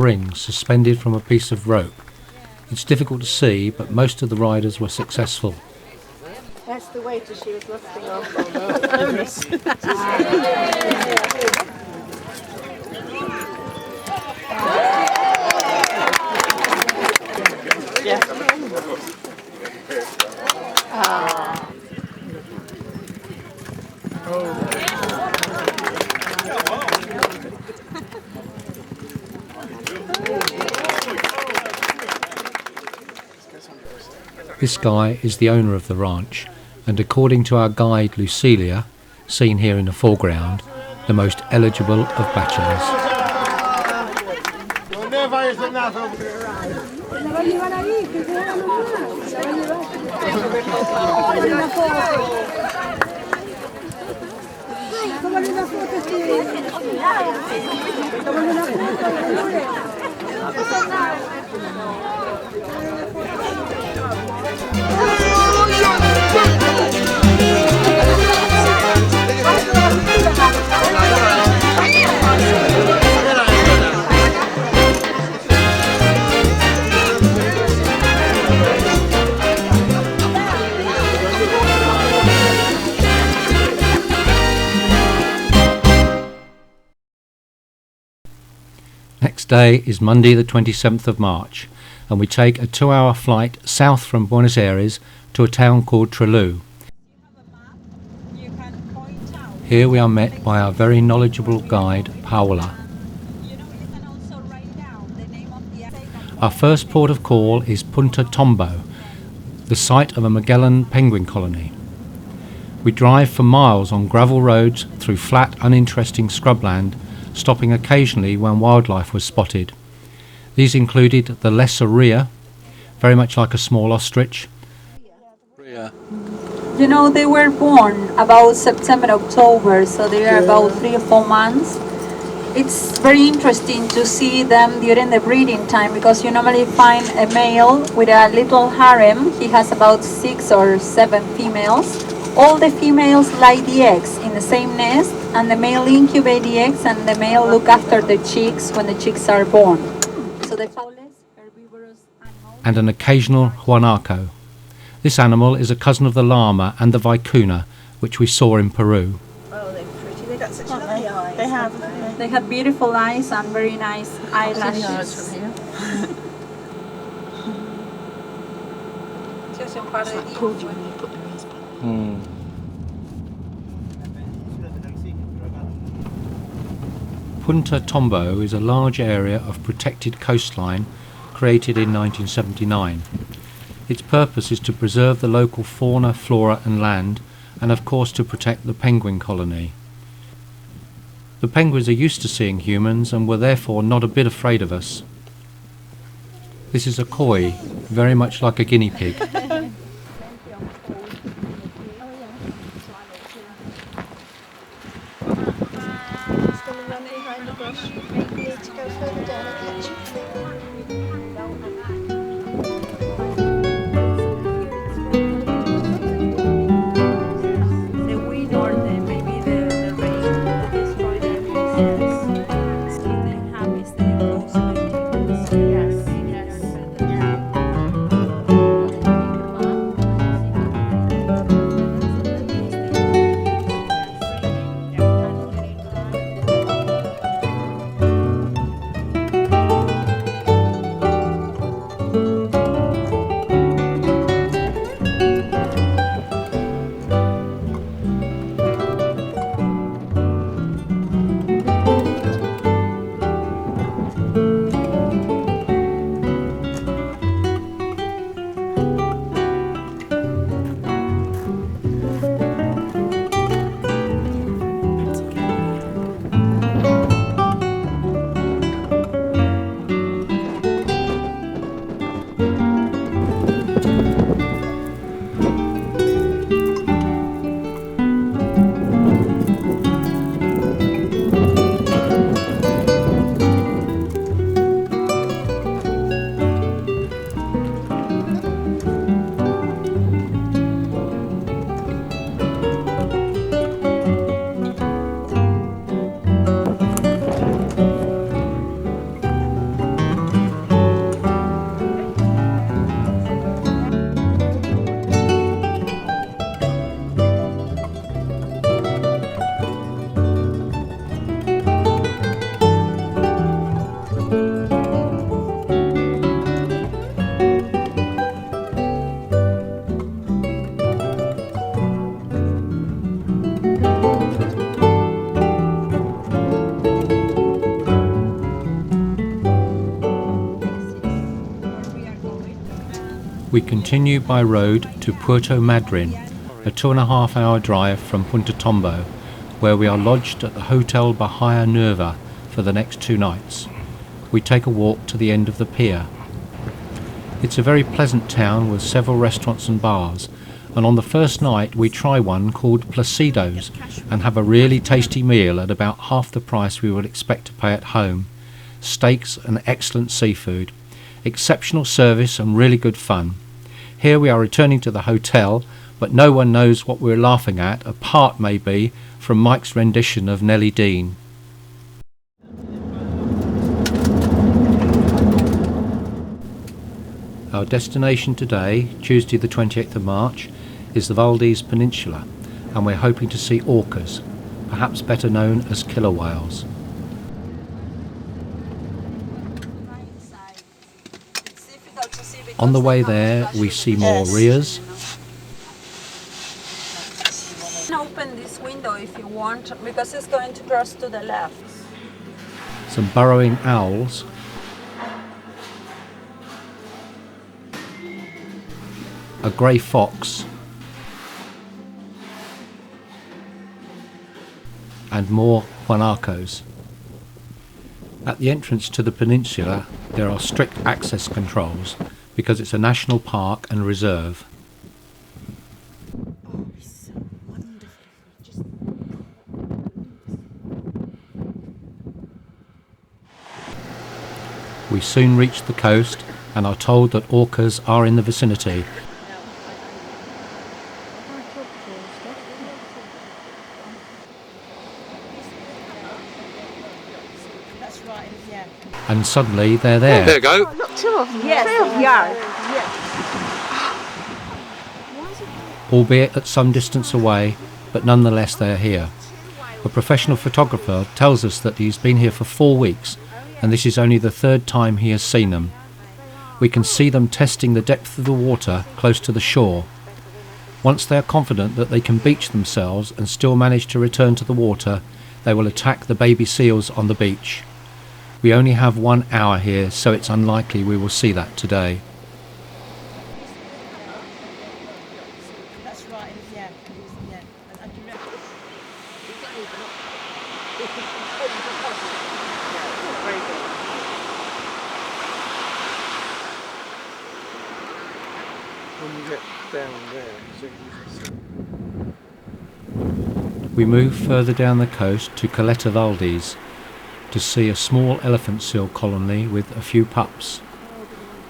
ring suspended from a piece of rope. It's difficult to see, but most of the riders were successful. That's the waiter she was lifting off. This guy is the owner of the ranch, and according to our guide Lucilia, seen here in the foreground, the most eligible of bachelors. Next day is Monday the 27th of March, and we take a 2-hour flight south from Buenos Aires to a town called Trelew. Here we are met by our very knowledgeable guide Paola. Our first port of call is Punta Tombo, the site of a Magellan penguin colony. We drive for miles on gravel roads through flat, uninteresting scrubland, stopping occasionally when wildlife was spotted. These included the lesser rhea, very much like a small ostrich. You know, they were born about September, October, so they are about 3 or 4 months. It's very interesting to see them during the breeding time, because you normally find a male with a little harem. He has about 6 or 7 females. All the females lay the eggs in the same nest, and the male incubate the eggs, and the male look after the chicks when the chicks are born. So the herbivorous animal. And an occasional guanaco. This animal is a cousin of the llama and the vicuna, which we saw in Peru. Oh, they're pretty. They've got such lovely eyes. They have. They have beautiful eyes and very nice eyelashes. Punta Tombo is a large area of protected coastline created in 1979. Its purpose is to preserve the local fauna, flora and land, and of course to protect the penguin colony. The penguins are used to seeing humans and were therefore not a bit afraid of us. This is a koi, very much like a guinea pig. We continue by road to Puerto Madryn, a 2.5 hour drive from Punta Tombo, where we are lodged at the Hotel Bahia Nueva for the next 2 nights. We take a walk to the end of the pier. It's a very pleasant town with several restaurants and bars, and on the first night we try one called Placido's and have a really tasty meal at about half the price we would expect to pay at home. Steaks and excellent seafood, exceptional service and really good fun. Here we are returning to the hotel, but no one knows what we're laughing at, apart maybe from Mike's rendition of Nellie Dean. Our destination today, Tuesday the 28th of March, is the Valdes Peninsula, and we're hoping to see orcas, perhaps better known as killer whales. On the way there we see more rheas. Open this window if you want, because it's going to cross to the left. Some burrowing owls, a grey fox, and more guanacos. At the entrance to the peninsula there are strict access controls because it's a national park and reserve. We soon reach the coast and are told that orcas are in the vicinity. And suddenly they're there. There you go. Oh, look, 2 of them. Yes, 3 of them. yes. Albeit at some distance away, but nonetheless they're here. A professional photographer tells us that he's been here for 4 weeks, and this is only the 3rd time he has seen them. We can see them testing the depth of the water close to the shore. Once they are confident that they can beach themselves and still manage to return to the water, they will attack the baby seals on the beach. We only have 1 hour here, so it's unlikely we will see that today. That's right, yeah. When you get down there, so you can see. We move further down the coast to Caleta Valdes to see a small elephant seal colony with a few pups.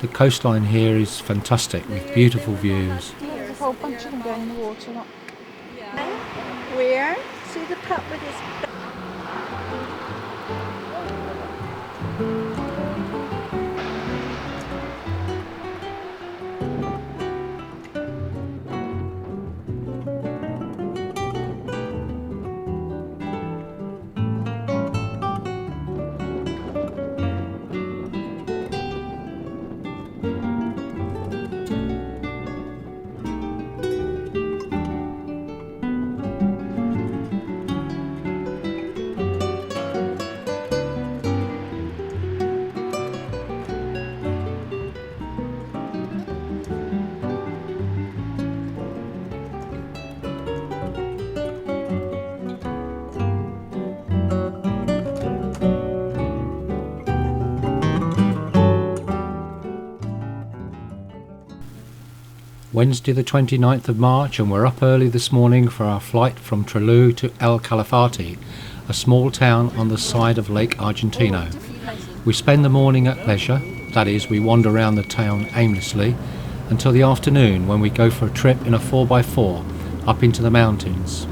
The coastline here is fantastic with beautiful views. There's a whole bunch of them going in the water. Where? See the pup with his... Wednesday the 29th of March, and we're up early this morning for our flight from Trelew to El Calafate, a small town on the side of Lake Argentina. We spend the morning at leisure, that is, we wander around the town aimlessly, until the afternoon when we go for a trip in a 4x4 up into the mountains.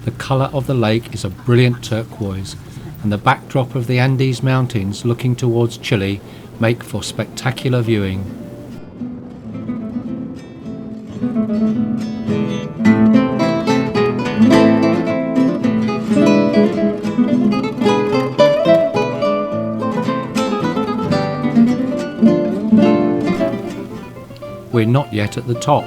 The colour of the lake is a brilliant turquoise, and the backdrop of the Andes Mountains looking towards Chile make for spectacular viewing. We're not yet at the top.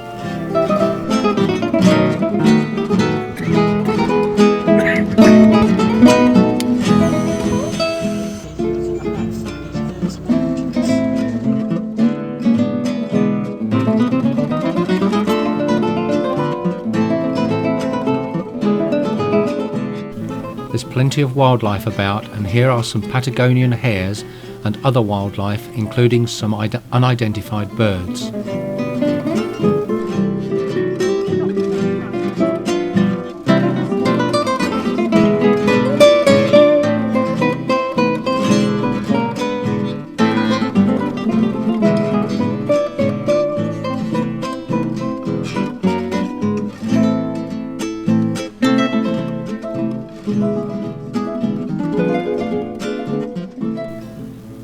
plenty of wildlife about, and here are some Patagonian hares and other wildlife, including some unidentified birds.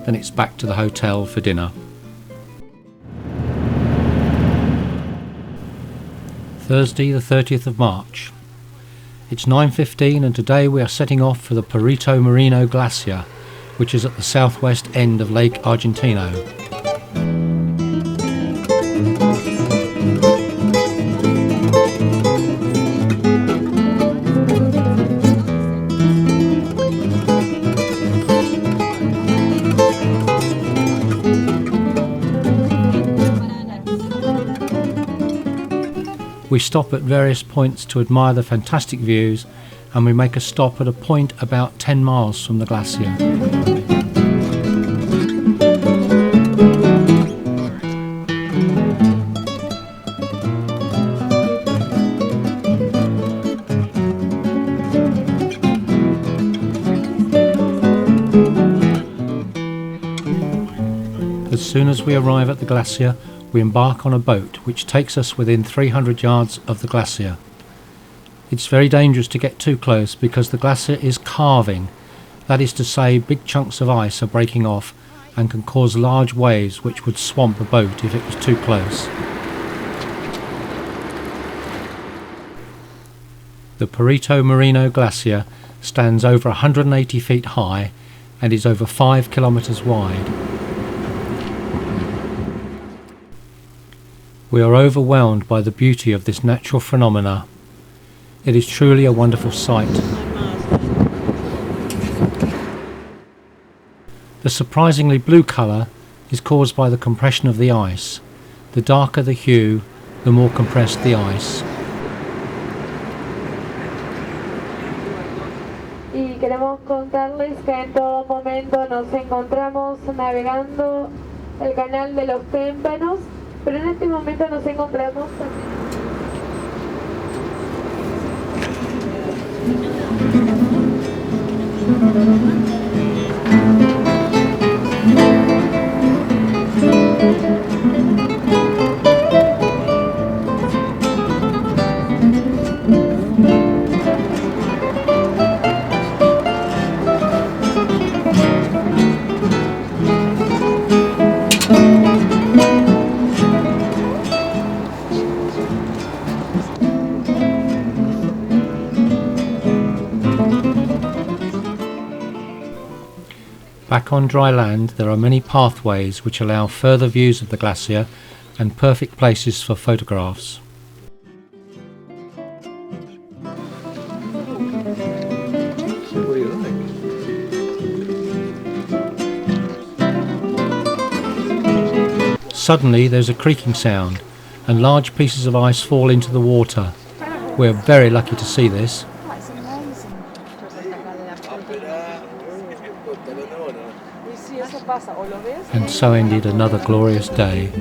Then it's back to the hotel for dinner. Thursday the 30th of March. It's 9:15 and today we are setting off for the Puerto Marino Glacier, which is at the southwest end of Lake Argentino. We stop at various points to admire the fantastic views, and we make a stop at a point about 10 miles from the glacier. As soon as we arrive at the glacier, we embark on a boat which takes us within 300 yards of the glacier. It's very dangerous to get too close because the glacier is calving, that is to say big chunks of ice are breaking off and can cause large waves which would swamp a boat if it was too close. The Puerto Marino Glacier stands over 180 feet high and is over 5 kilometers wide. We are overwhelmed by the beauty of this natural phenomena. It is truly a wonderful sight. The surprisingly blue colour is caused by the compression of the ice. The darker the hue, the more compressed the ice. Y queremos contarles que en todo momento nos encontramos navegando el canal de los témpanos, pero en este momento nos encontramos también. Back on dry land, there are many pathways which allow further views of the glacier and perfect places for photographs. So what do you like? Suddenly there's a creaking sound and large pieces of ice fall into the water. We're very lucky to see this. That's amazing. And so ended another glorious day.